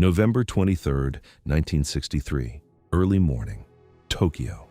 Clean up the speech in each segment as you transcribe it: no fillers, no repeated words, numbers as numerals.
November 23, 1963, early morning, Tokyo.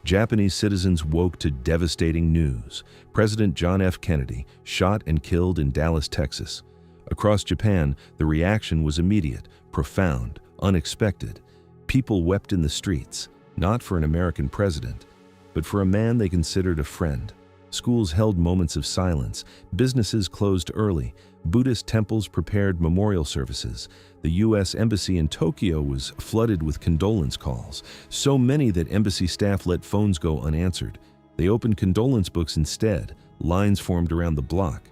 Japanese citizens woke to devastating news. President John F. Kennedy shot and killed in Dallas, Texas. Across Japan, the reaction was immediate, profound, unexpected. People wept in the streets, not for an American president, but for a man they considered a friend. Schools held moments of silence, businesses closed early, Buddhist temples prepared memorial services. The U.S. Embassy in Tokyo was flooded with condolence calls, so many that embassy staff let phones go unanswered. They opened condolence books instead. Lines formed around the block.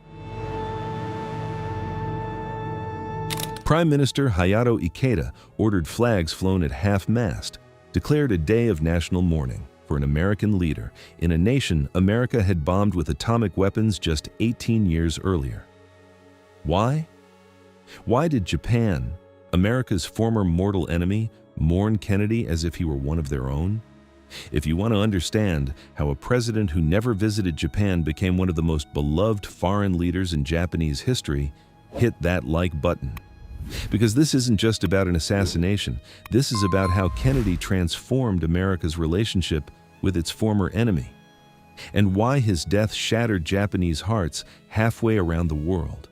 Prime Minister Ikeda ordered flags flown at half-mast, declared a day of national mourning for an American leader in a nation America had bombed with atomic weapons just 18 years earlier. Why? Why did Japan, America's former mortal enemy, mourn Kennedy as if he were one of their own? If you want to understand how a president who never visited Japan became one of the most beloved foreign leaders in Japanese history, hit that like button. Because this isn't just about an assassination, this is about how Kennedy transformed America's relationship with its former enemy, and why his death shattered Japanese hearts halfway around the world.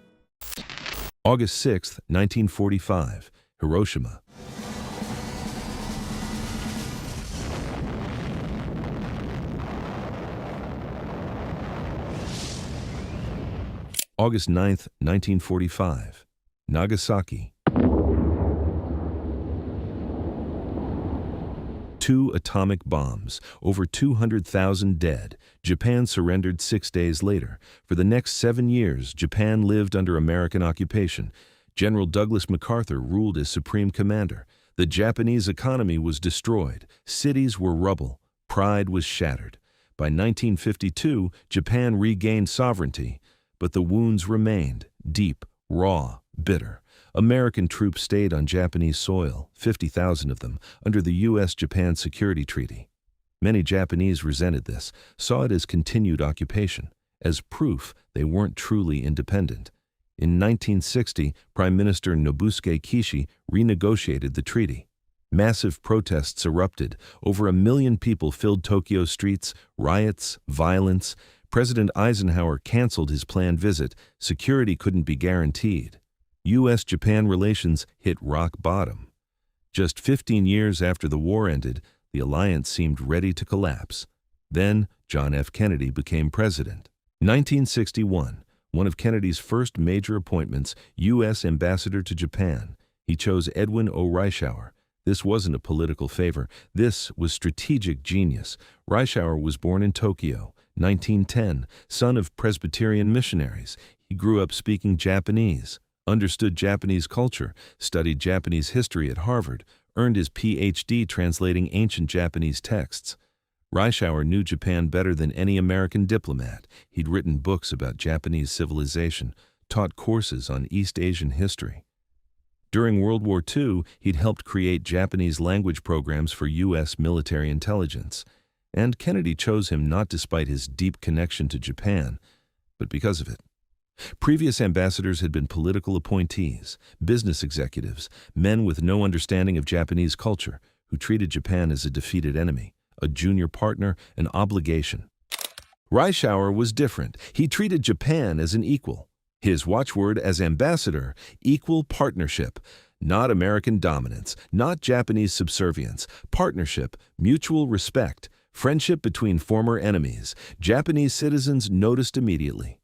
August 6, 1945, Hiroshima. August 9, 1945, Nagasaki. 2 atomic bombs, over 200,000 dead. Japan surrendered 6 days later. For the next 7 years, Japan lived under American occupation. General Douglas MacArthur ruled as supreme commander. The Japanese economy was destroyed. Cities were rubble. Pride was shattered. By 1952, Japan regained sovereignty, but the wounds remained, deep, raw, bitter. American troops stayed on Japanese soil, 50,000 of them, under the U.S.-Japan Security Treaty. Many Japanese resented this, saw it as continued occupation, as proof they weren't truly independent. In 1960, Prime Minister Nobusuke Kishi renegotiated the treaty. Massive protests erupted. Over 1 million people filled Tokyo's streets, riots, violence. President Eisenhower canceled his planned visit. Security couldn't be guaranteed. U.S.-Japan relations hit rock bottom. Just 15 years after the war ended, the alliance seemed ready to collapse. Then, John F. Kennedy became president. 1961, one of Kennedy's first major appointments, U.S. ambassador to Japan. He chose Edwin Reischauer. This wasn't a political favor. This was strategic genius. Reischauer was born in Tokyo, 1910, son of Presbyterian missionaries. He grew up speaking Japanese, understood Japanese culture, studied Japanese history at Harvard, earned his Ph.D. translating ancient Japanese texts. Reischauer knew Japan better than any American diplomat. He'd written books about Japanese civilization, taught courses on East Asian history. During World War II, he'd helped create Japanese language programs for U.S. military intelligence. And Kennedy chose him not despite his deep connection to Japan, but because of it. Previous ambassadors had been political appointees, business executives, men with no understanding of Japanese culture, who treated Japan as a defeated enemy, a junior partner, an obligation. Reischauer was different. He treated Japan as an equal. His watchword as ambassador, equal partnership, not American dominance, not Japanese subservience, partnership, mutual respect, friendship between former enemies. Japanese citizens noticed immediately.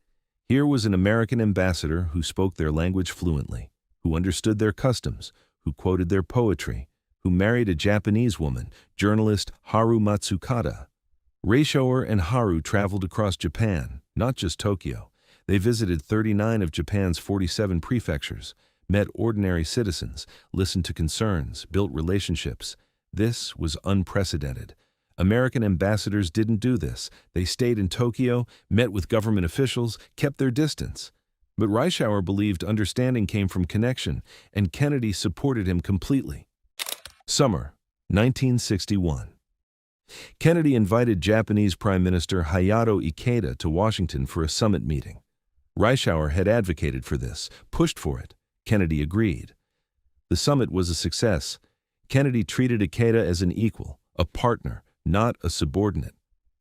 Here was an American ambassador who spoke their language fluently, who understood their customs, who quoted their poetry, who married a Japanese woman, journalist Haru Matsukata. Reischauer and Haru traveled across Japan, not just Tokyo. They visited 39 of Japan's 47 prefectures, met ordinary citizens, listened to concerns, built relationships. This was unprecedented. American ambassadors didn't do this. They stayed in Tokyo, met with government officials, kept their distance. But Reischauer believed understanding came from connection, and Kennedy supported him completely. Summer, 1961. Kennedy invited Japanese Prime Minister Ikeda to Washington for a summit meeting. Reischauer had advocated for this, pushed for it. Kennedy agreed. The summit was a success. Kennedy treated Ikeda as an equal, a partner, not a subordinate.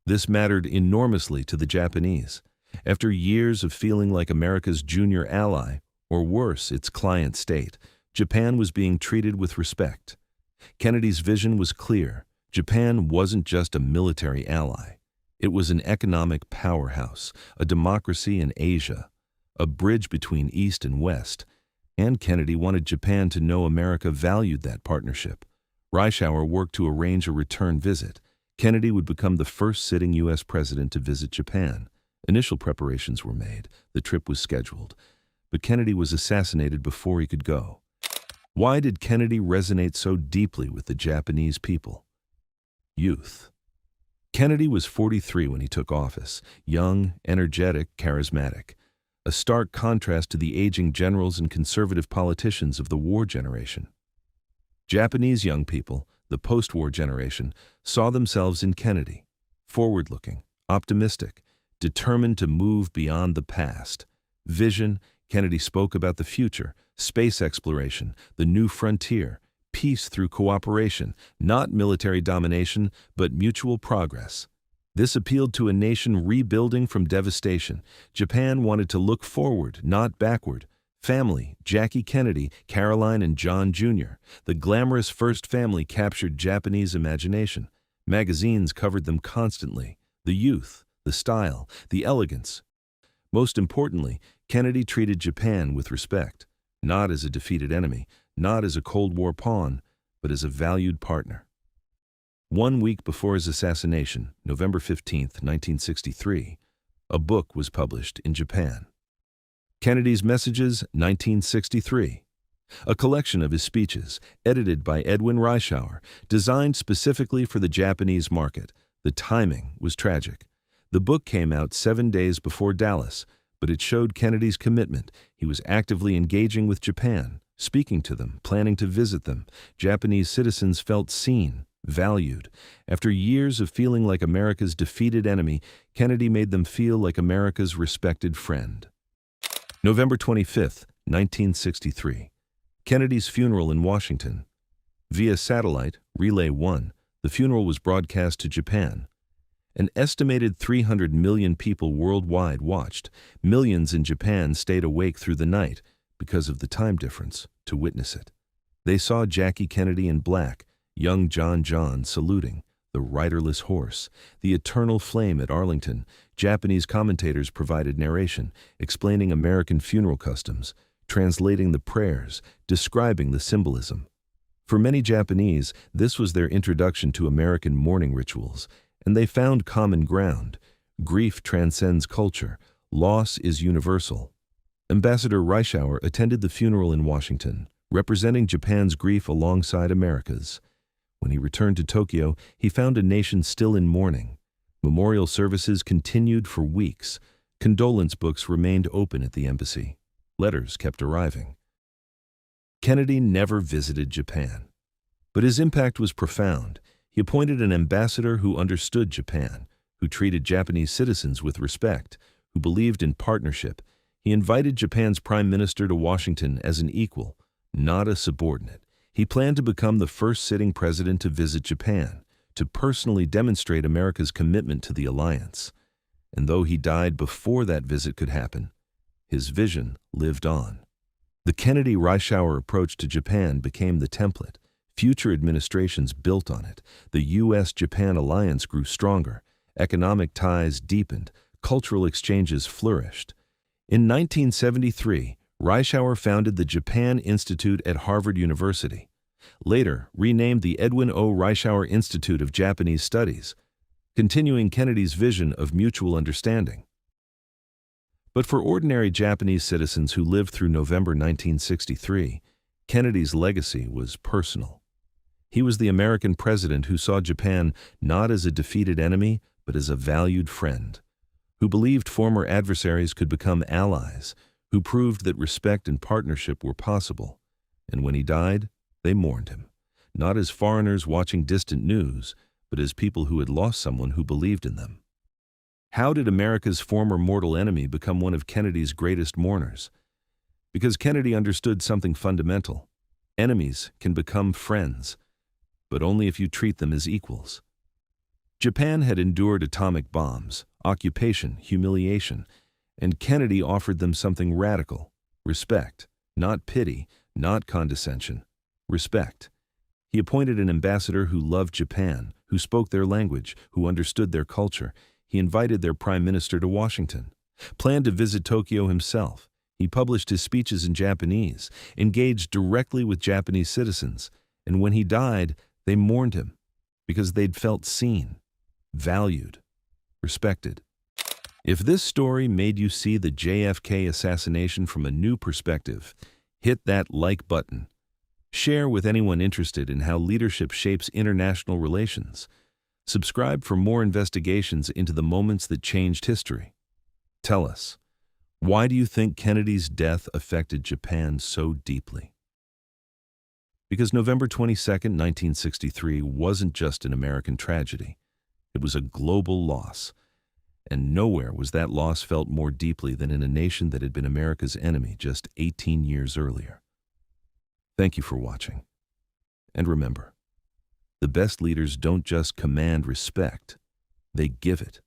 This mattered enormously to the Japanese. After years of feeling like America's junior ally, or worse, its client state, Japan was being treated with respect. Kennedy's vision was clear. Japan wasn't just a military ally. It was an economic powerhouse, a democracy in Asia, a bridge between East and West. And Kennedy wanted Japan to know America valued that partnership. Reischauer worked to arrange a return visit. Kennedy would become the first sitting U.S. president to visit Japan. Initial preparations were made. The trip was scheduled. But Kennedy was assassinated before he could go. Why did Kennedy resonate so deeply with the Japanese people? Youth. Kennedy was 43 when he took office, young, energetic, charismatic. A stark contrast to the aging generals and conservative politicians of the war generation. Japanese young people, the post-war generation, saw themselves in Kennedy, forward-looking, optimistic, determined to move beyond the past. Vision, Kennedy spoke about the future, space exploration, the new frontier, peace through cooperation, not military domination, but mutual progress. This appealed to a nation rebuilding from devastation. Japan wanted to look forward, not backward. Family, Jackie Kennedy, Caroline and John Jr. The glamorous first family captured Japanese imagination. Magazines covered them constantly. The youth, the style, the elegance. Most importantly, Kennedy treated Japan with respect, not as a defeated enemy, not as a Cold War pawn, but as a valued partner. 1 week before his assassination, November 15, 1963, a book was published in Japan. Kennedy's Messages, 1963. A collection of his speeches, edited by Edwin Reischauer, designed specifically for the Japanese market. The timing was tragic. The book came out 7 days before Dallas, but it showed Kennedy's commitment. He was actively engaging with Japan, speaking to them, planning to visit them. Japanese citizens felt seen, valued. After years of feeling like America's defeated enemy, Kennedy made them feel like America's respected friend. November 25, 1963. Kennedy's funeral in Washington. Via satellite, Relay 1, the funeral was broadcast to Japan. An estimated 300 million people worldwide watched. Millions in Japan stayed awake through the night, because of the time difference, to witness it. They saw Jackie Kennedy in black, young John saluting, the riderless horse, the eternal flame at Arlington. Japanese commentators provided narration, explaining American funeral customs, translating the prayers, describing the symbolism. For many Japanese, this was their introduction to American mourning rituals, and they found common ground. Grief transcends culture. Loss is universal. Ambassador Reischauer attended the funeral in Washington, representing Japan's grief alongside America's. When he returned to Tokyo, he found a nation still in mourning. Memorial services continued for weeks. Condolence books remained open at the embassy. Letters kept arriving. Kennedy never visited Japan, but his impact was profound. He appointed an ambassador who understood Japan, who treated Japanese citizens with respect, who believed in partnership. He invited Japan's prime minister to Washington as an equal, not a subordinate. He planned to become the first sitting president to visit Japan, to personally demonstrate America's commitment to the alliance. And though he died before that visit could happen, his vision lived on. The Kennedy-Reischauer approach to Japan became the template. Future administrations built on it. The U.S.-Japan alliance grew stronger. Economic ties deepened. Cultural exchanges flourished. In 1973, Reischauer founded the Japan Institute at Harvard University, later renamed the Edwin Reischauer Institute of Japanese Studies, continuing Kennedy's vision of mutual understanding. But for ordinary Japanese citizens who lived through November 1963, Kennedy's legacy was personal. He was the American president who saw Japan not as a defeated enemy, but as a valued friend, who believed former adversaries could become allies, who proved that respect and partnership were possible. And when he died, they mourned him, not as foreigners watching distant news, but as people who had lost someone who believed in them. How did America's former mortal enemy become one of Kennedy's greatest mourners? Because Kennedy understood something fundamental. Enemies can become friends, but only if you treat them as equals. Japan had endured atomic bombs, occupation, humiliation, and Kennedy offered them something radical: respect, not pity, not condescension, respect. He appointed an ambassador who loved Japan, who spoke their language, who understood their culture. He invited their prime minister to Washington, planned to visit Tokyo himself. He published his speeches in Japanese, engaged directly with Japanese citizens, and when he died, they mourned him because they'd felt seen, valued, respected. If this story made you see the JFK assassination from a new perspective, hit that like button. Share with anyone interested in how leadership shapes international relations. Subscribe for more investigations into the moments that changed history. Tell us, why do you think Kennedy's death affected Japan so deeply? Because November 22, 1963 wasn't just an American tragedy. It was a global loss. And nowhere was that loss felt more deeply than in a nation that had been America's enemy just 18 years earlier. Thank you for watching. And remember, the best leaders don't just command respect, they give it.